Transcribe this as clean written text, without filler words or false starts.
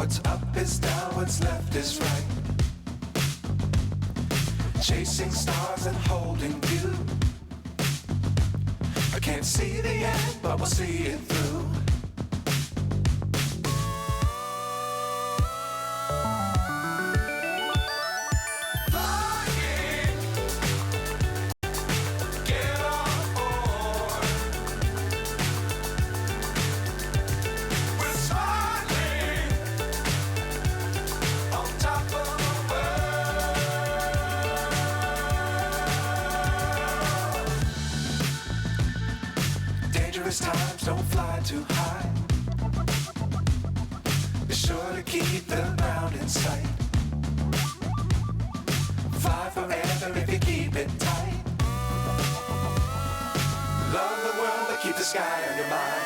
What's up is down, what's left is right. Chasing stars and holding you. I can't see the end, but we'll see it through. Times don't fly too high. Be sure to keep the ground in sight. Fly forever if you keep it tight. Love the world but keep the sky on your mind.